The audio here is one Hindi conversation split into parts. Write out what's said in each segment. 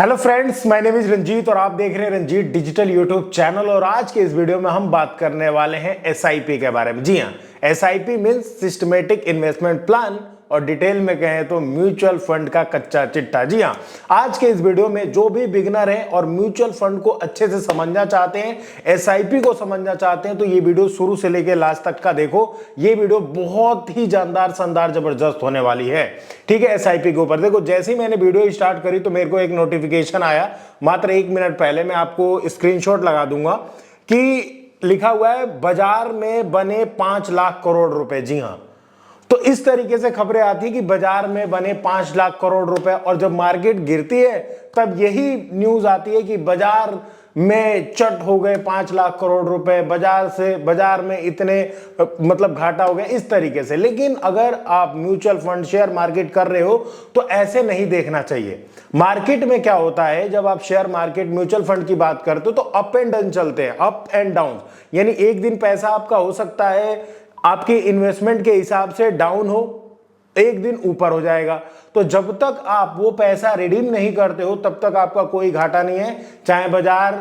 Hello friends, my name is Ranjeet और आप देख रहे हैं रंजीत डिजिटल यूट्यूब चैनल। और आज के इस वीडियो में हम बात करने वाले हैं एसआईपी के बारे में। जी हाँ, SIP means systematic investment plan और डिटेल में कहें तो म्यूचुअल फंड का कच्चा चिट्ठा। जी हाँ, आज के इस वीडियो में जो भी बिगिनर है और म्यूचुअल फंड को अच्छे से समझना चाहते हैं, एसआईपी को समझना चाहते हैं, तो ये वीडियो शुरू से लेकर लास्ट तक का देखो। ये वीडियो बहुत ही जानदार, शानदार, जबरदस्त होने वाली है। ठीक है, एसआईपी के ऊपर देखो, जैसे ही मैंने वीडियो स्टार्ट करी तो मेरे को एक नोटिफिकेशन आया मात्र 1 मिनट पहले। मैं आपको स्क्रीनशॉट लगा दूंगा कि लिखा हुआ है बाजार में बने 5 लाख करोड़ रुपए। जी हाँ, तो इस तरीके से खबरें आती है कि बाजार में बने 5 लाख करोड़ रुपए, और जब मार्केट गिरती है तब यही न्यूज आती है कि बाजार में चट हो गए 5 लाख करोड़ रुपए, बाजार में इतने मतलब घाटा हो गया, इस तरीके से। लेकिन अगर आप म्यूचुअल फंड शेयर मार्केट कर रहे हो तो ऐसे नहीं देखना चाहिए। मार्केट में क्या होता है, जब आप शेयर मार्केट म्यूचुअल फंड की बात करते हो तो अप एंड डाउन चलते हैं, अप एंड डाउन। यानी एक दिन पैसा आपका हो सकता है आपके इन्वेस्टमेंट के हिसाब से डाउन हो, एक दिन ऊपर हो जाएगा। तो जब तक आप वो पैसा रिडीम नहीं करते हो तब तक आपका कोई घाटा नहीं है। चाहे बाजार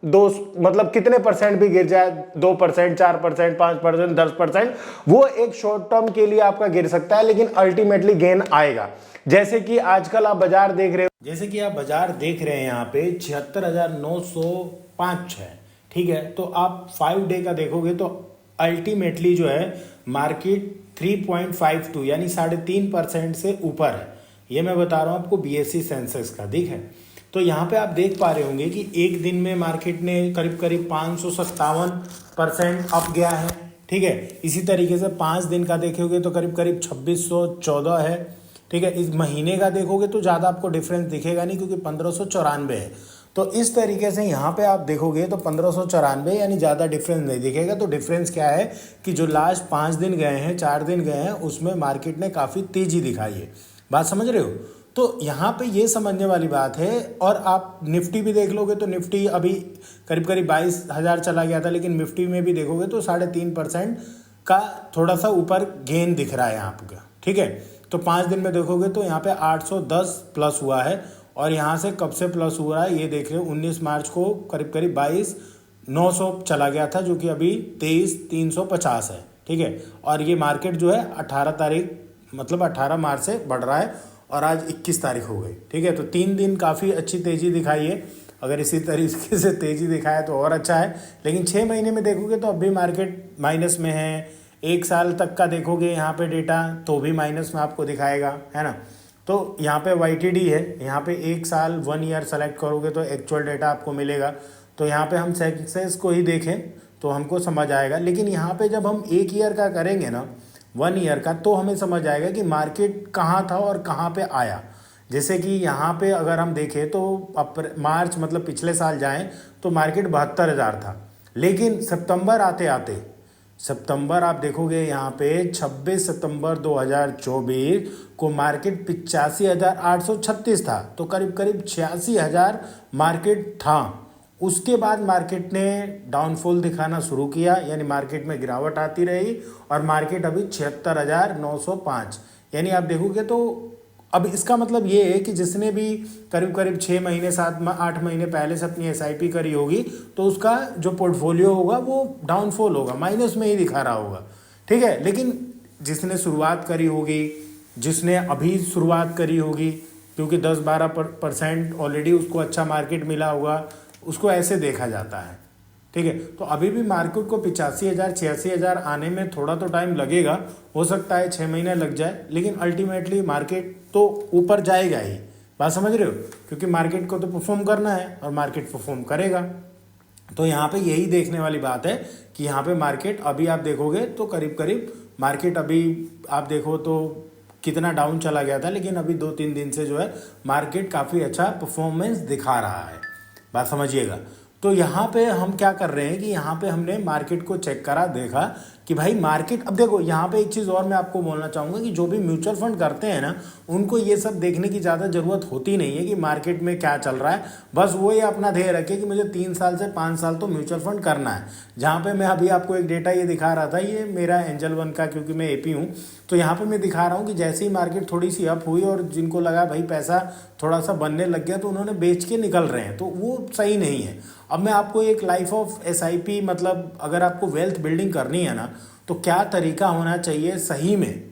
मतलब कितने परसेंट भी गिर जाए, 2%, 4%, 5%, 10%, वो एक शॉर्ट टर्म के लिए आपका गिर सकता है, लेकिन अल्टीमेटली गेन आएगा। जैसे कि आजकल आप बाजार देख रहे हैं, यहाँ पे 76,905 है। ठीक है, तो आप 5 डे का देखोगे तो अल्टीमेटली जो है मार्केट 3.52 यानी 3.5% से ऊपर है। ये मैं बता रहा हूं आपको बीएसई सेंसेक्स का। ठीक है, तो यहाँ पे आप देख पा रहे होंगे कि एक दिन में मार्केट ने करीब करीब 557% अप गया है। ठीक है, इसी तरीके से 5 दिन का देखोगे तो करीब करीब 2614 है। ठीक है, इस महीने का देखोगे तो ज़्यादा आपको डिफरेंस दिखेगा नहीं, क्योंकि 1594 है। तो इस तरीके से यहाँ पे आप देखोगे तो 1594 यानी ज़्यादा डिफरेंस नहीं दिखेगा। तो डिफरेंस क्या है कि जो लास्ट 5 दिन गए हैं, 4 दिन गए हैं, उसमें मार्केट ने काफ़ी तेज़ी दिखाई है। बात समझ रहे हो? तो यहाँ पे ये समझने वाली बात है। और आप निफ्टी भी देख लोगे तो निफ्टी अभी करीब करीब 22,000 चला गया था, लेकिन निफ्टी में भी देखोगे तो 3.5% का थोड़ा सा ऊपर गेन दिख रहा है यहाँ पे। ठीक है, तो 5 दिन में देखोगे तो यहाँ पे 810 प्लस हुआ है। और यहाँ से कब से प्लस हुआ है ये देख रहे हो, 19 मार्च को करीब करीब 22,900 चला गया था, जो कि अभी 23,350 है। ठीक है, और ये मार्केट जो है 18 मार्च से बढ़ रहा है और आज 21 तारीख हो गई। ठीक है, तो 3 दिन काफ़ी अच्छी तेज़ी दिखाई है। अगर इसी तरीके से तेज़ी दिखाए तो और अच्छा है, लेकिन 6 महीने में देखोगे तो अभी मार्केट माइनस में है। 1 साल तक का देखोगे यहाँ पे डेटा तो भी माइनस में आपको दिखाएगा, है ना। तो यहाँ पे YTD है, यहाँ पे 1 साल 1 ईयर सेलेक्ट करोगे तो एक्चुअल डेटा आपको मिलेगा। तो यहाँ पे हम सेंसेक्स को ही देखें तो हमको समझ आएगा, लेकिन यहाँ पे जब हम 1 ईयर का करेंगे ना, 1 ईयर का, तो हमें समझ आएगा कि मार्केट कहाँ था और कहाँ पे आया। जैसे कि यहाँ पे अगर हम देखें तो मार्च मतलब पिछले साल जाएँ तो मार्केट 72,000 था, लेकिन सितंबर आते आते आप देखोगे यहाँ पे 26 सितंबर 2024 को मार्केट 85,836 था। तो करीब करीब 86,000 मार्केट था। उसके बाद मार्केट ने डाउनफॉल दिखाना शुरू किया, यानी मार्केट में गिरावट आती रही और मार्केट अभी 76,905, यानी आप देखोगे तो अब इसका मतलब ये है कि जिसने भी करीब करीब 6 महीने 7-8 महीने पहले से अपनी एसआईपी करी होगी तो उसका जो पोर्टफोलियो होगा वो डाउनफॉल होगा, माइनस में ही दिखा रहा होगा। ठीक है, लेकिन जिसने शुरुआत करी होगी, जिसने अभी शुरुआत करी होगी, क्योंकि 10-12% ऑलरेडी उसको अच्छा मार्केट मिला होगा, उसको ऐसे देखा जाता है। ठीक है, तो अभी भी मार्केट को 85,000 86,000 आने में थोड़ा तो टाइम लगेगा, हो सकता है 6 महीने लग जाए, लेकिन अल्टीमेटली मार्केट तो ऊपर जाएगा ही। बात समझ रहे हो? क्योंकि मार्केट को तो परफॉर्म करना है और मार्केट परफॉर्म करेगा। तो यहाँ पे यही देखने वाली बात है कि यहाँ पे मार्केट अभी आप देखोगे तो करीब करीब मार्केट अभी आप देखो तो कितना डाउन चला गया था, लेकिन अभी 2-3 दिन से जो है मार्केट काफ़ी अच्छा परफॉर्मेंस दिखा रहा है। बात समझिएगा। तो यहाँ पे हम क्या कर रहे हैं कि यहाँ पे हमने मार्केट को चेक करा, देखा, कि भाई मार्केट, अब देखो यहाँ पे एक चीज़ और मैं आपको बोलना चाहूँगा कि जो भी म्यूचुअल फंड करते हैं ना, उनको ये सब देखने की ज़्यादा ज़रूरत होती नहीं है कि मार्केट में क्या चल रहा है। बस वो ये अपना ध्येय रखे कि मुझे 3 साल से 5 साल तो म्यूचुअल फंड करना है। जहाँ पे मैं अभी आपको एक डेटा ये दिखा रहा था, ये मेरा एंजल वन का, क्योंकि मैं एपी हूँ, तो यहाँ पे मैं दिखा रहा हूँ कि जैसे ही मार्केट थोड़ी सी अप हुई और जिनको लगा भाई पैसा थोड़ा सा बनने लग गया तो उन्होंने बेच के निकल रहे हैं, तो वो सही नहीं है। अब मैं आपको एक लाइफ ऑफ एसआईपी, मतलब अगर आपको वेल्थ बिल्डिंग करनी है ना, तो क्या तरीका होना चाहिए सही में,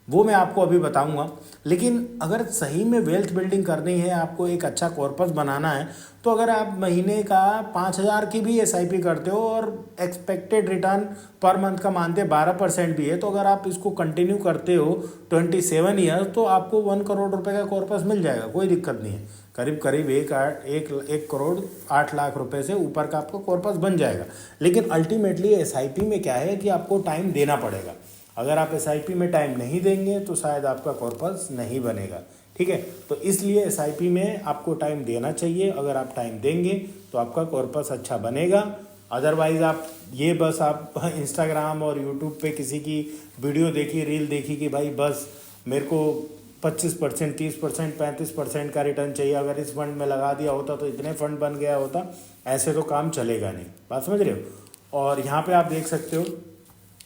वो मैं आपको अभी बताऊंगा। लेकिन अगर सही में वेल्थ बिल्डिंग करनी है, आपको एक अच्छा कॉर्पस बनाना है, तो अगर आप महीने का 5,000 की भी एसआईपी करते हो और एक्सपेक्टेड रिटर्न पर मंथ का मानते 12% भी है, तो अगर आप इसको कंटिन्यू करते हो 27 ईयर, तो आपको 1 करोड़ रुपए का कॉर्पस मिल जाएगा, कोई दिक्कत नहीं है। करीब करीब 1 करोड़ 8 लाख रुपए से ऊपर का आपका कॉर्पस बन जाएगा। लेकिन अल्टीमेटली एसआईपी में क्या है कि आपको टाइम देना पड़ेगा। अगर आप एसआईपी में टाइम नहीं देंगे तो शायद आपका कॉर्पस नहीं बनेगा, ठीक है। तो इसलिए एसआईपी में आपको टाइम देना चाहिए। अगर आप टाइम देंगे तो आपका कॉर्पस अच्छा बनेगा। अदरवाइज़ आप ये बस आप इंस्टाग्राम और यूट्यूब पे किसी की वीडियो देखी, रील देखी कि भाई बस मेरे को 25%, 30%, 35% का रिटर्न चाहिए, अगर इस फंड में लगा दिया होता तो इतने फंड बन गया होता, ऐसे तो काम चलेगा नहीं। बात समझ रहे हो। और यहाँ पे आप देख सकते हो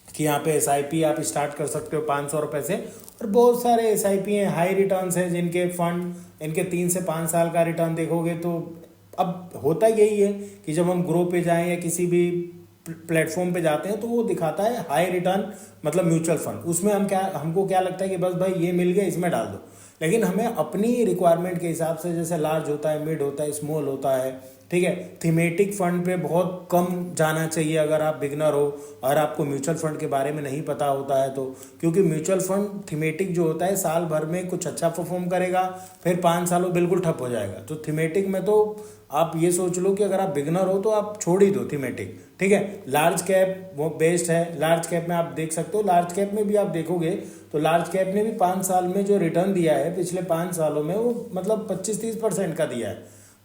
कि यहाँ पे एसआईपी आप स्टार्ट कर सकते हो 500 रुपये से, और बहुत सारे एसआईपी हैं, हाई रिटर्न्स हैं, जिनके फंड इनके 3 से 5 साल का रिटर्न देखोगे तो अब होता यही है कि जब हम ग्रो पे जाएं या किसी भी प्लेटफॉर्म पे जाते हैं तो वो दिखाता है हाई रिटर्न, मतलब म्यूचुअल फंड। उसमें हमको क्या लगता है कि बस भाई ये मिल गया, इसमें डाल दो। लेकिन हमें अपनी रिक्वायरमेंट के हिसाब से, जैसे लार्ज होता है, मिड होता है, स्मॉल होता है, ठीक है, थीमेटिक फंड पे बहुत कम जाना चाहिए अगर आप बिगनर हो और आपको म्यूचुअल फंड के बारे में नहीं पता होता है तो। क्योंकि म्यूचुअल फंड थीमेटिक जो होता है साल भर में कुछ अच्छा परफॉर्म करेगा, फिर 5 सालों बिल्कुल ठप हो जाएगा। तो थीमेटिक में तो आप ये सोच लो कि अगर आप बिगनर हो तो आप छोड़ ही दो थीमेटिक, ठीक है। लार्ज कैप वो बेस्ट है। लार्ज कैप में आप देख सकते हो, लार्ज कैप में भी आप देखोगे तो लार्ज कैप ने भी 5 साल में जो रिटर्न दिया है पिछले 5 सालों में, वो मतलब 25-30% का दिया है।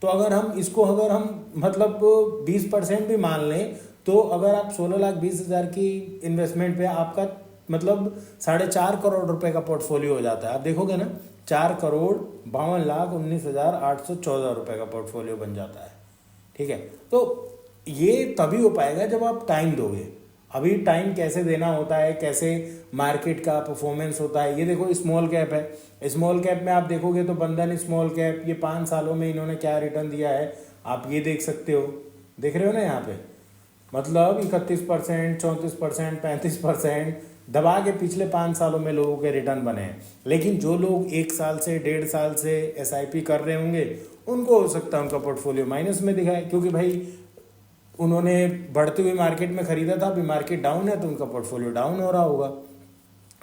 तो अगर हम मतलब 20% भी मान लें, तो अगर आप 16,20,000 की इन्वेस्टमेंट पे आपका मतलब 4.5 करोड़ रुपए का पोर्टफोलियो हो जाता है। आप देखोगे ना, 4,52,19,814 रुपए का पोर्टफोलियो बन जाता है, ठीक है। तो ये तभी हो पाएगा जब आप टाइम दोगे। अभी टाइम कैसे देना होता है, कैसे मार्केट का परफॉर्मेंस होता है, ये देखो स्मॉल कैप है। स्मॉल कैप में आप देखोगे तो बंधन स्मॉल कैप, ये 5 सालों में इन्होंने क्या रिटर्न दिया है आप ये देख सकते हो, देख रहे हो ना यहाँ पे, मतलब 31%, 34%, 35% दबा के पिछले 5 सालों में लोगों के रिटर्न बने हैं। लेकिन जो लोग 1 साल से 1.5 साल से एसआईपी कर रहे होंगे, उनको हो सकता है उनका पोर्टफोलियो माइनस में दिखाए, क्योंकि भाई उन्होंने बढ़ती हुई मार्केट में खरीदा था, अभी मार्केट डाउन है तो उनका पोर्टफोलियो डाउन हो रहा होगा।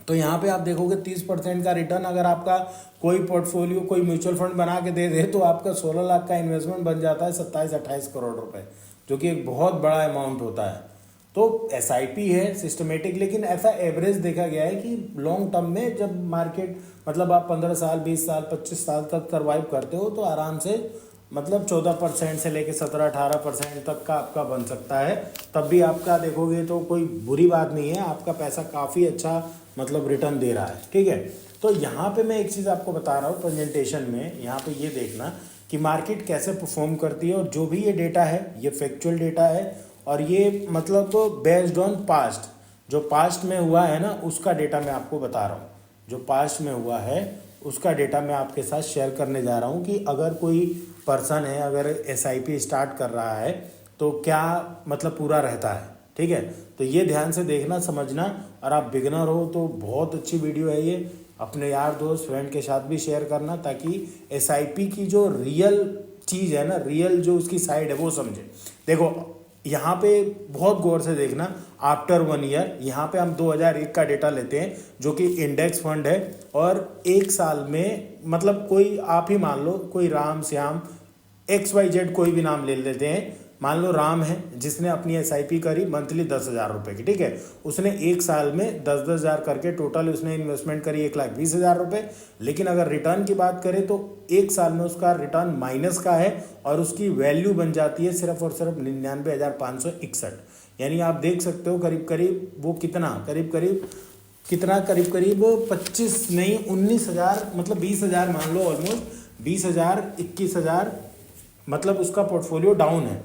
तो यहाँ पे आप देखोगे 30% का रिटर्न अगर आपका कोई पोर्टफोलियो, कोई म्यूचुअल फंड बना के दे दे तो आपका 16 लाख का इन्वेस्टमेंट बन जाता है 27-28 करोड़ रुपए, जो कि एक बहुत बड़ा अमाउंट होता है। तो एसआईपी है सिस्टमेटिक, लेकिन ऐसा एवरेज देखा गया है कि लॉन्ग टर्म में जब मार्केट मतलब आप 15 साल, 20 साल, 25 साल तक सर्वाइव करते हो तो आराम से मतलब 14% से लेके 17-18% तक का आपका बन सकता है। तब भी आपका देखोगे तो कोई बुरी बात नहीं है, आपका पैसा काफ़ी अच्छा मतलब रिटर्न दे रहा है, ठीक है। तो यहाँ पे मैं एक चीज़ आपको बता रहा हूँ प्रेजेंटेशन में, यहाँ पे ये देखना कि मार्केट कैसे परफॉर्म करती है, और जो भी ये डेटा है ये फैक्चुअल डेटा है, और ये मतलब बेस्ड ऑन पास्ट, जो पास्ट में हुआ है ना उसका डेटा मैं आपको बता रहा हूँ। जो पास्ट में हुआ है उसका डेटा मैं आपके साथ शेयर करने जा रहा हूँ कि अगर कोई पर्सन है, अगर एसआईपी स्टार्ट कर रहा है तो क्या मतलब पूरा रहता है, ठीक है। तो ये ध्यान से देखना, समझना। और आप बिगनर हो तो बहुत अच्छी वीडियो है ये, अपने यार दोस्त फ्रेंड के साथ भी शेयर करना, ताकि एसआईपी की जो रियल चीज़ है ना, रियल जो उसकी साइड है वो समझे। देखो यहाँ पे बहुत गौर से देखना, आफ्टर 1 ईयर, यहाँ पे हम 2001 का डेटा लेते हैं जो कि इंडेक्स फंड है, और 1 साल में मतलब कोई आप ही मान लो, कोई राम श्याम XYZ कोई भी नाम ले लेते हैं, मान लो राम है जिसने अपनी एसआईपी करी मंथली 10,000 रुपये की, ठीक है, उसने एक साल में 10,000 करके टोटल उसने इन्वेस्टमेंट करी 1,20,000 रुपये। लेकिन अगर रिटर्न की बात करें तो एक साल में उसका रिटर्न माइनस का है और उसकी वैल्यू बन जाती है सिर्फ और सिर्फ 99,561। यानी आप देख सकते हो करीब करीब वो कितना करीब करीब 25 नहीं 19,000 मतलब 20,000 मान लो, ऑलमोस्ट 20,000 21,000 मतलब उसका पोर्टफोलियो डाउन है।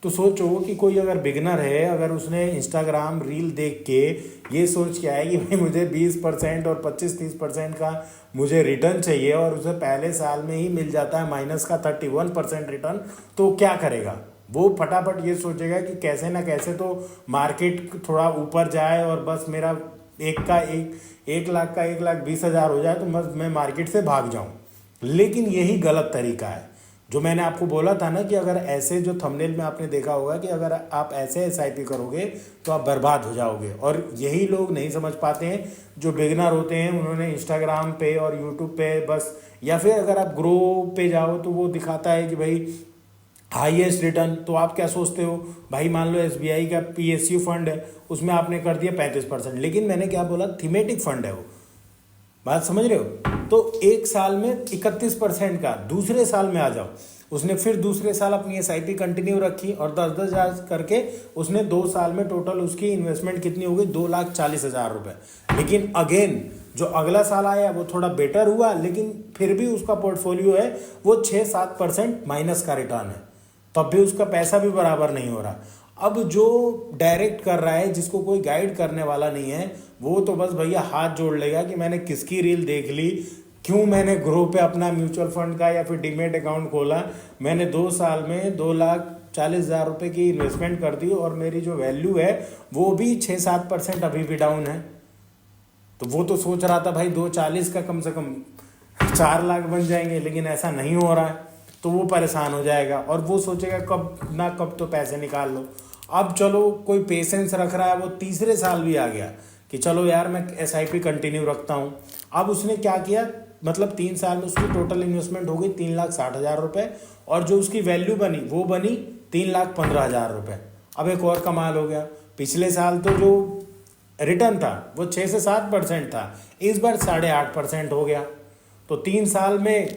तो सोचो कि कोई अगर बिगनर है, अगर उसने इंस्टाग्राम रील देख के ये सोच के आया कि भाई मुझे 20% और 25-30% का मुझे रिटर्न चाहिए और उसे पहले साल में ही मिल जाता है माइनस का 31% रिटर्न, तो क्या करेगा वो? फटाफट ये सोचेगा कि कैसे ना कैसे तो मार्केट थोड़ा ऊपर जाए और बस मेरा 1 लाख का 1,20,000 हो जाए तो मैं मार्केट से भाग जाऊं। लेकिन यही गलत तरीका है। जो मैंने आपको बोला था ना कि अगर ऐसे, जो थंबनेल में आपने देखा होगा कि अगर आप ऐसे एसआईपी करोगे तो आप बर्बाद हो जाओगे। और यही लोग नहीं समझ पाते हैं जो बिगिनर होते हैं। उन्होंने इंस्टाग्राम पे और यूट्यूब पे बस, या फिर अगर आप ग्रो पे जाओ तो वो दिखाता है कि भाई हाईएस्ट रिटर्न, तो आप क्या सोचते हो भाई? मान लो एसबीआई का पीएसयू फंड है, उसमें आपने कर दिया 35%, लेकिन मैंने क्या बोला, थीमेटिक फंड है वो, बात समझ रहे हो? तो एक साल में 31% का, दूसरे साल में आ जाओ, उसने फिर दूसरे साल अपनी एसआईपी कंटिन्यू रखी और 10,000 करके उसने 2 साल में टोटल उसकी इन्वेस्टमेंट कितनी हो गई? 2,40,000 रुपये। लेकिन अगेन जो अगला साल आया वो थोड़ा बेटर हुआ, लेकिन फिर भी उसका पोर्टफोलियो है वो 6-7% माइनस का रिटर्न है, तब भी उसका पैसा भी बराबर नहीं हो रहा। अब जो डायरेक्ट कर रहा है, जिसको कोई गाइड करने वाला नहीं है, वो तो बस भैया हाथ जोड़ लेगा कि मैंने किसकी रील देख ली, क्यों मैंने ग्रो पे अपना म्यूचुअल फंड का या फिर डीमेट अकाउंट खोला, मैंने 2 साल में 2,40,000 रुपये की इन्वेस्टमेंट कर दी और मेरी जो वैल्यू है वो भी 6-7% अभी भी डाउन है। तो वो तो सोच रहा था भाई 2,40 का कम से कम 4 लाख बन जाएंगे, लेकिन ऐसा नहीं हो रहा है। तो वो परेशान हो जाएगा और वो सोचेगा कब ना कब तो पैसे निकाल लो। अब चलो कोई पेशेंस रख रहा है, वो तीसरे साल भी आ गया कि चलो यार मैं एसआईपी कंटिन्यू रखता हूँ। अब उसने क्या किया, मतलब 3 साल में उसकी टोटल इन्वेस्टमेंट हो गई 3,60,000 रुपये और जो उसकी वैल्यू बनी वो बनी 3,15,000 रुपये। अब एक और कमाल हो गया, पिछले साल तो जो रिटर्न था वो 6 से 7% था, इस बार 8.5% हो गया। तो 3 साल में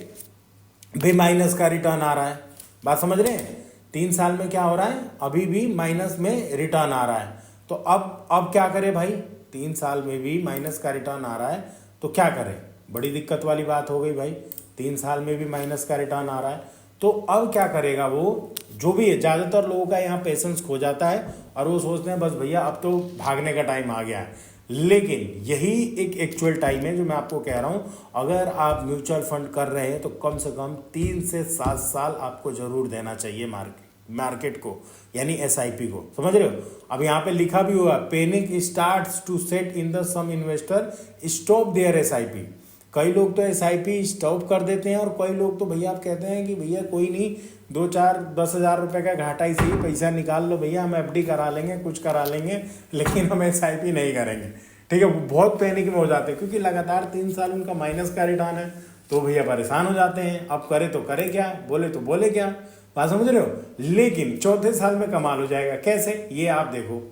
भी माइनस का रिटर्न आ रहा है। बात समझ रहे हैं? 3 साल में क्या हो रहा है? अभी भी माइनस में रिटर्न आ रहा है। तो अब क्या करें भाई? 3 साल में भी माइनस का रिटर्न आ रहा है तो क्या करें? बड़ी दिक्कत वाली बात हो गई भाई। 3 साल में भी माइनस का रिटर्न आ रहा है तो अब क्या करेगा वो? जो भी है, ज़्यादातर लोगों का यहाँ पेशेंस खो जाता है और वो सोचते हैं बस भैया अब तो भागने का टाइम आ गया है। लेकिन यही एक एक्चुअल टाइम है जो मैं आपको कह रहा हूँ। अगर आप म्यूचुअल फंड कर रहे हैं तो कम से कम 3 से 7 साल आपको जरूर देना चाहिए मार्केट को, यानी एसआईपी को। समझ रहे हो? अब यहाँ पे लिखा भी हुआ, panic starts to set in the some investor stop their SIP. कई लोग तो एसआईपी स्टॉप कर देते हैं और कई लोग तो भैया आप कहते हैं कि भैया कोई नहीं, 2-4-10,000 रुपये का घाटा ही सही, पैसा निकाल लो भैया, हम एफडी करा लेंगे, कुछ करा लेंगे, लेकिन हम एसआईपी नहीं करेंगे। ठीक है, वो बहुत पैनिक में हो जाते हैं क्योंकि लगातार 3 साल उनका माइनस का रिटर्न है, तो भैया परेशान हो जाते हैं। अब करे तो करे क्या, बोले तो बोले क्या, बात समझ रहे हो? लेकिन चौथे साल में कमाल हो जाएगा। कैसे? ये आप देखो,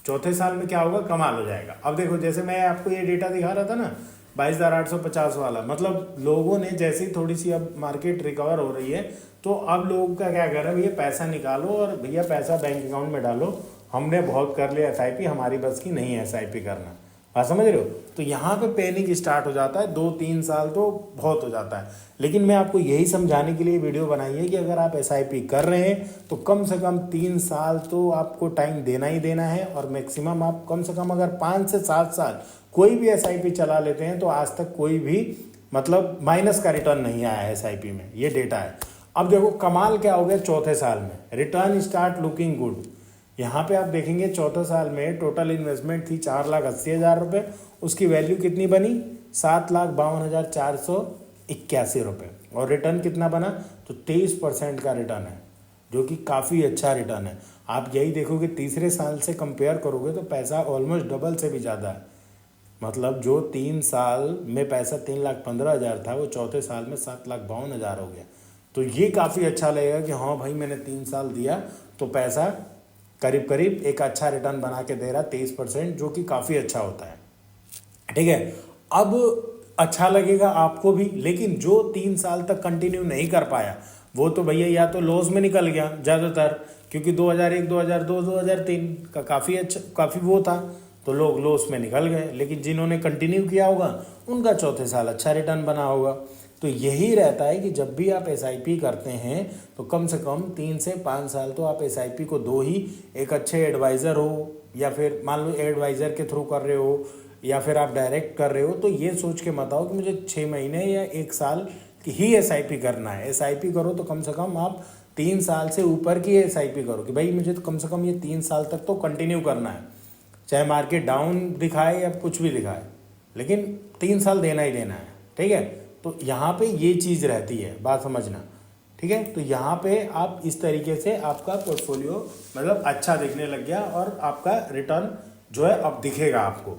चौथे साल में क्या होगा, कमाल हो जाएगा। अब देखो, जैसे मैं आपको ये डेटा दिखा रहा था ना 22,850 वाला, मतलब लोगों ने जैसी थोड़ी सी अब मार्केट रिकवर हो रही है तो अब लोगों का क्या कर रहा है, भैया पैसा निकालो और भैया पैसा बैंक अकाउंट में डालो, हमने बहुत कर लिया एसआईपी, हमारी बस की नहीं है एसआईपी करना। बात समझ रहे हो? तो यहाँ पे पैनिक स्टार्ट हो जाता है। 2-3 साल तो बहुत हो जाता है। लेकिन मैं आपको यही समझाने के लिए वीडियो बनाई है कि अगर आप एसआईपी कर रहे हैं तो कम से कम 3 साल तो आपको टाइम देना ही देना है और मैक्सिमम आप कम से कम अगर 5 से 7 साल कोई भी एसआईपी चला लेते हैं तो आज तक कोई भी मतलब माइनस का रिटर्न नहीं आया है एसआईपी में, ये डेटा है। अब देखो कमाल क्या हो गया, चौथे साल में रिटर्न स्टार्ट लुकिंग गुड। यहाँ पे आप देखेंगे चौथे साल में टोटल इन्वेस्टमेंट थी 4,80,000 रुपये, उसकी वैल्यू कितनी बनी 7,52,481 रुपये और रिटर्न कितना बना, तो 23% का रिटर्न है, जो कि काफ़ी अच्छा रिटर्न है। आप यही देखोगे तीसरे साल से कंपेयर करोगे तो पैसा ऑलमोस्ट डबल से भी ज़्यादा है। मतलब जो 3 साल में पैसा 3,15,000 था वो चौथे साल में 7,52,000 हो गया। तो ये काफ़ी अच्छा लगेगा कि हाँ भाई मैंने 3 साल दिया तो पैसा करीब करीब एक अच्छा रिटर्न बना के दे रहा 23%, जो कि काफ़ी अच्छा होता है। ठीक है, अब अच्छा लगेगा आपको भी, लेकिन जो 3 साल तक कंटिन्यू नहीं कर पाया वो तो भैया या तो लॉस में निकल गया ज़्यादातर, क्योंकि 2001 2002 2003 का काफ़ी अच्छा काफ़ी वो था, तो लोग लॉस में निकल गए। लेकिन जिन्होंने कंटिन्यू किया होगा उनका चौथे साल अच्छा रिटर्न बना होगा। तो यही रहता है कि जब भी आप एसआईपी करते हैं तो कम से कम 3 से 5 साल तो आप एसआईपी को दो ही। एक अच्छे एडवाइज़र हो, या फिर मान लो एडवाइज़र के थ्रू कर रहे हो या फिर आप डायरेक्ट कर रहे हो, तो ये सोच के मत आओ कि मुझे 6 महीने या 1 साल की ही एसआईपी करना है। एसआईपी करो तो कम से कम आप 3 साल से ऊपर की एसआईपी करो कि भाई मुझे तो कम से कम ये 3 साल तक तो कंटिन्यू करना है, चाहे मार्केट डाउन दिखाए या कुछ भी दिखाए, लेकिन 3 साल देना ही देना है। ठीक है, तो यहाँ पे ये चीज़ रहती है, बात समझना। ठीक है, तो यहाँ पे आप इस तरीके से आपका पोर्टफोलियो मतलब अच्छा दिखने लग गया और आपका रिटर्न जो है अब दिखेगा आपको।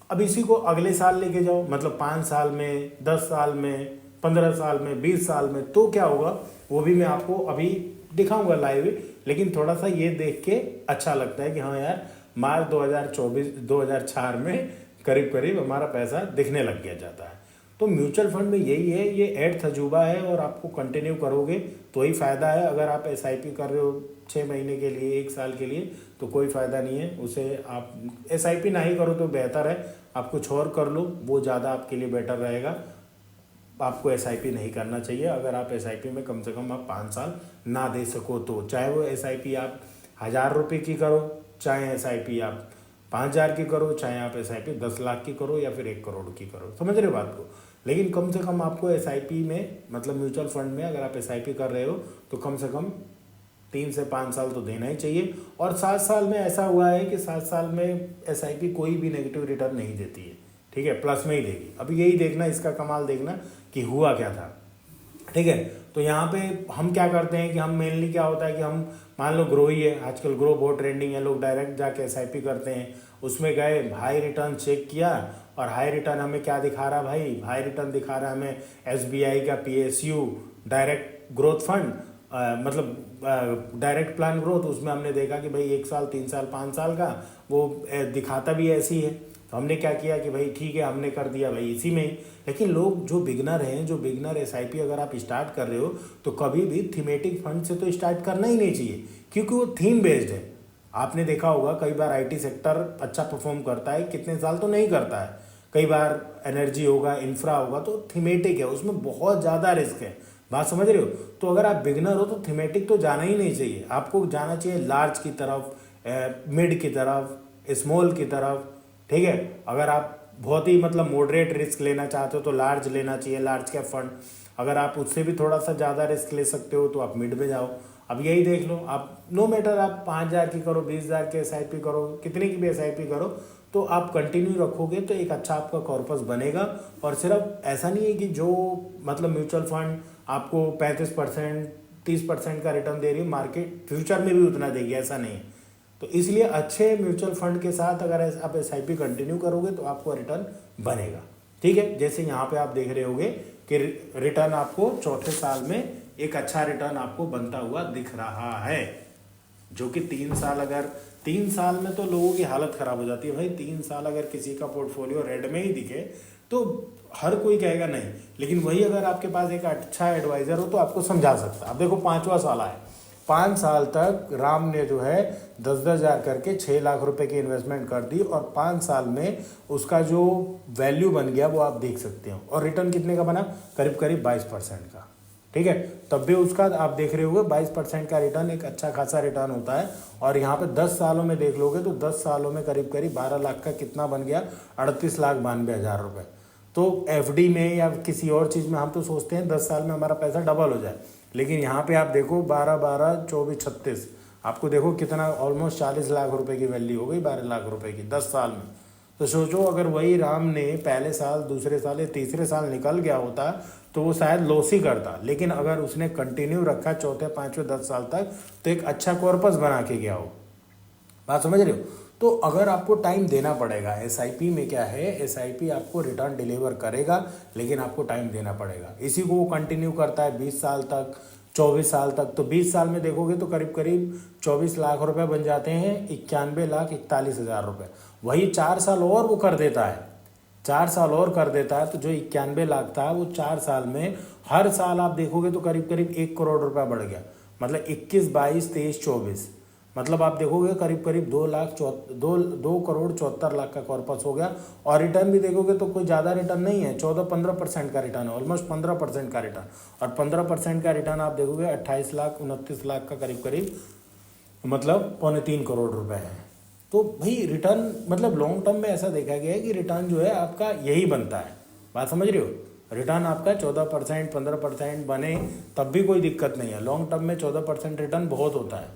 अब इसी को अगले साल लेके जाओ, मतलब 5 साल में, 10 साल में, 15 साल में, 20 साल में, तो क्या होगा वो भी मैं आपको अभी दिखाऊंगा लाइव। लेकिन थोड़ा सा ये देख के अच्छा लगता है कि हाँ यार मार्च 2024 2004 में करीब करीब हमारा पैसा दिखने लग गया जाता है। तो म्यूचुअल फंड में यही है, ये ऐड तजुर्बा है और आपको कंटिन्यू करोगे तो ही फ़ायदा है। अगर आप एसआईपी कर रहे हो 6 महीने के लिए, 1 साल के लिए, तो कोई फ़ायदा नहीं है उसे। आप एसआईपी ना ही करो तो बेहतर है, आप कुछ और कर लो, वो ज़्यादा आपके लिए बेटर रहेगा। आपको एसआईपी नहीं करना चाहिए अगर आप एसआईपी में कम से कम आप 5 साल ना दे सको तो। चाहे वो एसआईपी आप 1000 रुपये की करो, चाहे एसआईपी आप 5000 की करो, चाहे आप एसआईपी 10 लाख की करो या फिर 1 करोड़ की करो, समझ रहे हो बात को। लेकिन कम से कम आपको एसआईपी में, मतलब म्यूचुअल फंड में अगर आप एसआईपी कर रहे हो तो कम से कम 3 से 5 साल तो देना ही चाहिए। और 7 साल में ऐसा हुआ है कि 7 साल में एसआईपी कोई भी नेगेटिव रिटर्न नहीं देती है। ठीक है, प्लस में ही देगी। अब यही देखना, इसका कमाल देखना कि हुआ क्या था। ठीक है, तो यहाँ पे हम क्या करते हैं कि हम मेनली क्या होता है कि हम मान लो ग्रो ही है, आजकल ग्रो बहुत ट्रेंडिंग है, लोग डायरेक्ट जाके एसआईपी करते हैं, उसमें गए हाई रिटर्न चेक किया और हाई रिटर्न हमें क्या दिखा रहा है भाई, हाई रिटर्न दिखा रहा है हमें एसबीआई का पीएसयू डायरेक्ट ग्रोथ फंड, मतलब डायरेक्ट प्लान ग्रोथ। उसमें हमने देखा कि भाई 1 साल 3 साल 5 साल का वो दिखाता भी ऐसी है। तो हमने क्या किया कि भाई ठीक है हमने कर दिया भाई इसी में ही। लेकिन लोग जो बिगनर हैं, जो बिगनर एसआईपी अगर आप स्टार्ट कर रहे हो तो कभी भी थीमेटिक फंड से तो स्टार्ट करना ही नहीं चाहिए, क्योंकि वो थीम बेस्ड है। आपने देखा होगा कई बार आईटी सेक्टर अच्छा परफॉर्म करता है, कितने साल तो नहीं करता है। कई बार एनर्जी होगा, इंफ्रा होगा, तो थीमेटिक है, उसमें बहुत ज़्यादा रिस्क है। बात समझ रहे हो। तो अगर आप बिगनर हो तो थीमेटिक तो जाना ही नहीं चाहिए, आपको जाना चाहिए लार्ज की तरफ, मिड की तरफ, स्मॉल की तरफ। ठीक है, अगर आप बहुत ही मतलब मॉडरेट रिस्क लेना चाहते हो तो लार्ज लेना चाहिए, लार्ज कैप फंड। अगर आप उससे भी थोड़ा सा ज़्यादा रिस्क ले सकते हो तो आप मिड में जाओ। अब यही देख लो, आप नो मैटर आप 5000 की करो, 20000 की एसआईपी करो, कितने की भी एसआईपी करो, तो आप कंटिन्यू रखोगे तो एक अच्छा आपका कॉर्पस बनेगा। और सिर्फ ऐसा नहीं है कि जो मतलब म्यूचुअल फंड आपको 35% 30% का रिटर्न दे रही है, मार्केट फ्यूचर में भी उतना देगी, ऐसा नहीं है। तो इसलिए अच्छे म्यूचुअल फंड के साथ अगर आप एसआईपी कंटिन्यू करोगे तो आपको रिटर्न बनेगा। ठीक है, जैसे यहाँ पे आप देख रहे होगे कि रिटर्न आपको चौथे साल में एक अच्छा रिटर्न आपको बनता हुआ दिख रहा है, जो कि 3 साल, अगर 3 साल में तो लोगों की हालत खराब हो जाती है भाई। 3 साल अगर किसी का पोर्टफोलियो रेड में ही दिखे तो हर कोई कहेगा नहीं, लेकिन वही अगर आपके पास एक अच्छा एडवाइजर हो तो आपको समझा सकता है। अब देखो 5वां साल आए, 5 साल तक राम ने जो है 10,000 करके 6 लाख रुपए की इन्वेस्टमेंट कर दी और 5 साल में उसका जो वैल्यू बन गया वो आप देख सकते हो। और रिटर्न कितने का बना, करीब करीब 22% का। ठीक है, तब भी उसका आप देख रहे होगे 22% का रिटर्न एक अच्छा खासा रिटर्न होता है। और यहाँ पे 10 सालों में देख लोगे तो 10 सालों में करीब करीब 12 लाख का कितना बन गया, 38,92,000 रुपये। तो एफडी में या किसी और चीज़ में हम तो सोचते हैं 10 साल में हमारा पैसा डबल हो जाए, लेकिन यहाँ पे आप देखो 12 12 24 36, आपको देखो कितना ऑलमोस्ट 40 लाख रुपए की वैल्यू हो गई 12 लाख रुपए की 10 साल में। तो सोचो अगर वही राम ने पहले साल, दूसरे साल या तीसरे साल निकल गया होता तो वो शायद लॉस ही करता, लेकिन अगर उसने कंटिन्यू रखा चौथे 5वें 10 साल तक तो एक अच्छा कॉर्पस बना के गया हो। बात समझ रहे हो। तो अगर आपको टाइम देना पड़ेगा, एसआईपी में क्या है, एसआईपी आपको रिटर्न डिलीवर करेगा, लेकिन आपको टाइम देना पड़ेगा। इसी को वो कंटिन्यू करता है 20 साल तक, 24 साल तक, तो 20 साल में देखोगे तो करीब करीब 24 लाख रुपए बन जाते हैं 91,41,000 रुपये। वही 4 साल और वो कर देता है, 4 साल और कर देता है, तो जो 91 लाख था वो 4 साल में हर साल आप देखोगे तो करीब करीब 1 करोड़ रुपया बढ़ गया। मतलब 21, 22, 23, 24, मतलब आप देखोगे करीब करीब 2,74,00,000 का कॉर्पस हो गया। और रिटर्न भी देखोगे तो कोई ज़्यादा रिटर्न नहीं है, 14-15% का रिटर्न है, ऑलमोस्ट 15% का रिटर्न। और 15% का रिटर्न आप देखोगे 28 लाख 29 लाख का करीब करीब, मतलब 2.25 करोड़ रुपए है। तो भाई रिटर्न मतलब लॉन्ग टर्म में ऐसा देखा गया है कि रिटर्न जो है आपका यही बनता है। बात समझ रहे हो? रिटर्न आपका 14% 15% बने तब भी कोई दिक्कत नहीं है। लॉन्ग टर्म में 14% रिटर्न बहुत होता है,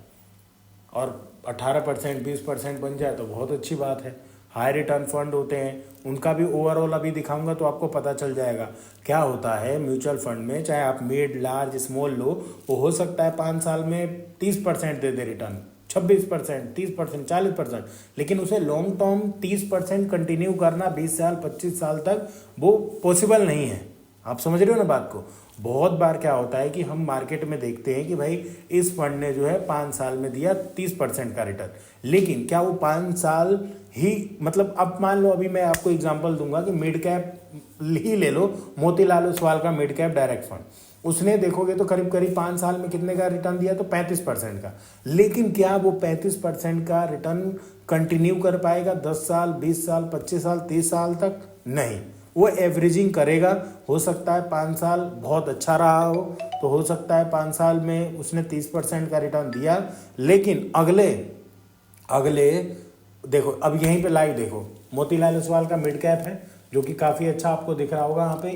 और 18% 20% बन जाए तो बहुत अच्छी बात है। हाई रिटर्न फंड होते हैं, उनका भी ओवरऑल अभी दिखाऊंगा तो आपको पता चल जाएगा क्या होता है म्यूचुअल फंड में। चाहे आप मिड लार्ज स्मॉल लो, वो हो सकता है 5 साल में 30% दे दे रिटर्न, 26%, 30%, 40%, लेकिन उसे लॉन्ग टर्म 30% कंटिन्यू करना 20 साल 25 साल तक वो पॉसिबल नहीं है। आप समझ रहे हो ना बात को? बहुत बार क्या होता है कि हम मार्केट में देखते हैं कि भाई इस फंड ने जो है 5 साल में दिया 30% का रिटर्न, लेकिन क्या वो 5 साल ही, मतलब अब मान लो, अभी मैं आपको एग्जांपल दूंगा कि मिड कैप ही ले लो, मोतीलाल ओसवाल का मिड कैप डायरेक्ट फंड, उसने देखोगे तो करीब करीब 5 साल में कितने का रिटर्न दिया? तो 35% का। लेकिन क्या वो 35% का रिटर्न कंटिन्यू कर पाएगा 10 साल 20 साल 25 साल 30 साल तक? नहीं, वो एवरेजिंग करेगा। हो सकता है 5 साल बहुत अच्छा रहा हो, तो हो सकता है 5 साल में उसने 30% का रिटर्न दिया, लेकिन अगले देखो, अब यहीं पे लाइव देखो, मोतीलाल ओसवाल का मिड कैप है जो कि काफ़ी अच्छा आपको दिख रहा होगा। यहाँ पे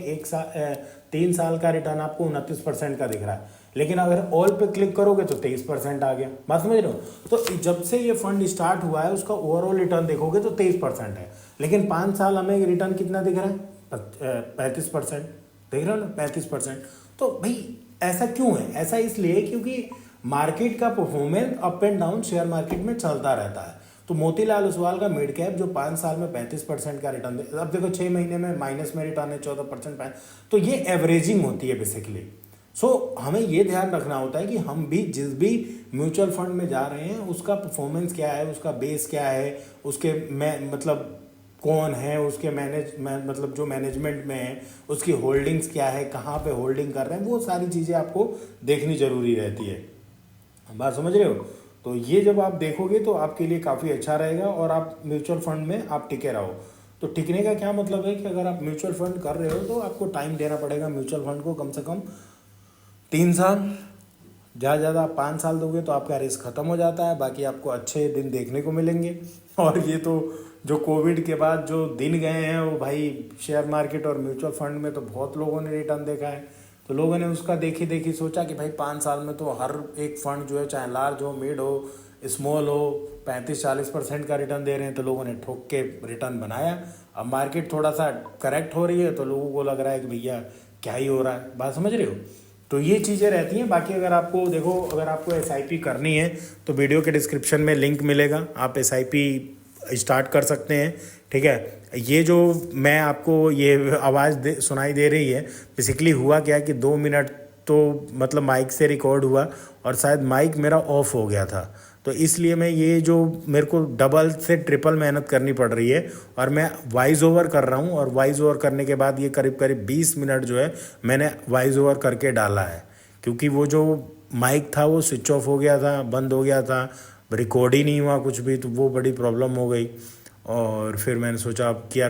3 साल का रिटर्न आपको 29% का दिख रहा है, लेकिन अगर ऑल पे क्लिक करोगे तो 23% आ गया। बात समझ रहे हो? तो जब से ये फंड स्टार्ट हुआ है उसका ओवरऑल रिटर्न देखोगे तो 23% है, लेकिन 5 साल हमें रिटर्न कितना दिख रहा है? 35%। देख रहे हो ना, 35%। तो भाई ऐसा क्यों है? ऐसा इसलिए क्योंकि मार्केट का performance up and down share market में चलता रहता है। तो मोतीलाल ओसवाल का मिड कैप जो 5 साल में 35% का रिटर्न दे, अब देखो 6 महीने में माइनस में रिटर्न है 14%, तो ये एवरेजिंग होती है बेसिकली। हमें ये ध्यान रखना होता है कि हम भी जिस भी म्यूचुअल फंड में जा रहे हैं उसका परफॉर्मेंस क्या है, उसका बेस क्या है, उसके मतलब कौन है, उसके मतलब जो मैनेजमेंट में है उसकी होल्डिंग्स क्या है, कहाँ पे होल्डिंग कर रहे हैं, वो सारी चीज़ें आपको देखनी जरूरी रहती है। बात समझ रहे हो? तो ये जब आप देखोगे तो आपके लिए काफ़ी अच्छा रहेगा और आप म्यूचुअल फंड में आप टिके रहो। तो टिकने का क्या मतलब है कि अगर आप म्यूचुअल फंड कर रहे हो तो आपको टाइम देना पड़ेगा म्यूचुअल फंड को, कम से कम 3 साल, ज़्यादा 5 साल दोगे तो आपका रिस्क ख़त्म हो जाता है, बाकी आपको अच्छे दिन देखने को मिलेंगे। और ये तो जो कोविड के बाद जो दिन गए हैं वो भाई शेयर मार्केट और म्यूचुअल फंड में तो बहुत लोगों ने रिटर्न देखा है। तो लोगों ने उसका देखी सोचा कि भाई 5 साल में तो हर एक फंड जो है, चाहे लार्ज हो, मिड हो, स्मॉल हो, 35-40% का रिटर्न दे रहे हैं, तो लोगों ने ठोक के रिटर्न बनाया। अब मार्केट थोड़ा सा करेक्ट हो रही है तो लोगों को लग रहा है कि भैया क्या ही हो रहा है। बात समझ रहे हो? तो ये चीज़ें रहती हैं। बाकी अगर आपको देखो, अगर आपको SIP करनी है तो वीडियो के डिस्क्रिप्शन में लिंक मिलेगा, आप SIP स्टार्ट कर सकते हैं। ठीक है, ये जो मैं आपको ये आवाज़ सुनाई दे रही है, बेसिकली हुआ क्या कि 2 मिनट तो मतलब माइक से रिकॉर्ड हुआ और शायद माइक मेरा ऑफ हो गया था, तो इसलिए मैं ये जो मेरे को डबल से ट्रिपल मेहनत करनी पड़ रही है और मैं वॉइस ओवर कर रहा हूँ। और वॉइस ओवर करने के बाद ये करीब करीब 20 मिनट जो है मैंने वॉइस ओवर करके डाला है, क्योंकि वो जो माइक था वो स्विच ऑफ हो गया था, बंद हो गया था, रिकॉर्ड ही नहीं हुआ कुछ भी, तो वो बड़ी प्रॉब्लम हो गई। और फिर मैंने सोचा अब किया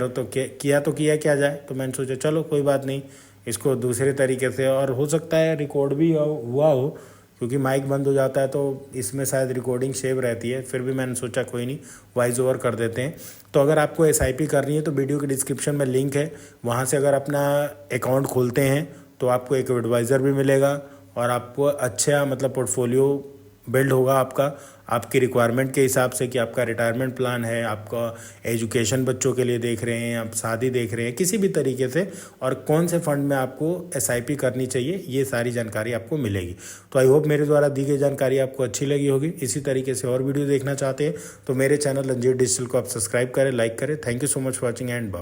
क्या जाए, तो मैंने सोचा चलो कोई बात नहीं, इसको दूसरे तरीके से, और हो सकता है रिकॉर्ड भी हुआ हो, क्योंकि माइक बंद हो जाता है तो इसमें शायद रिकॉर्डिंग सेव रहती है। फिर भी मैंने सोचा कोई नहीं, वॉइस ओवर कर देते हैं। तो अगर आपको SIP करनी है तो वीडियो के डिस्क्रिप्शन में लिंक है, वहाँ से अगर अपना अकाउंट खोलते हैं तो आपको एक एडवाइज़र भी मिलेगा और आपको अच्छा मतलब पोर्टफोलियो बिल्ड होगा आपका, आपकी रिक्वायरमेंट के हिसाब से, कि आपका रिटायरमेंट प्लान है, आपका एजुकेशन बच्चों के लिए देख रहे हैं, आप शादी देख रहे हैं, किसी भी तरीके से, और कौन से फंड में आपको SIP करनी चाहिए, ये सारी जानकारी आपको मिलेगी। तो आई होप मेरे द्वारा दी गई जानकारी आपको अच्छी लगी होगी। इसी तरीके से और वीडियो देखना चाहते हैं तो मेरे चैनल रंजीत डिजिटल को आप सब्सक्राइब करें, लाइक करें। Thank you so much for watching and bye.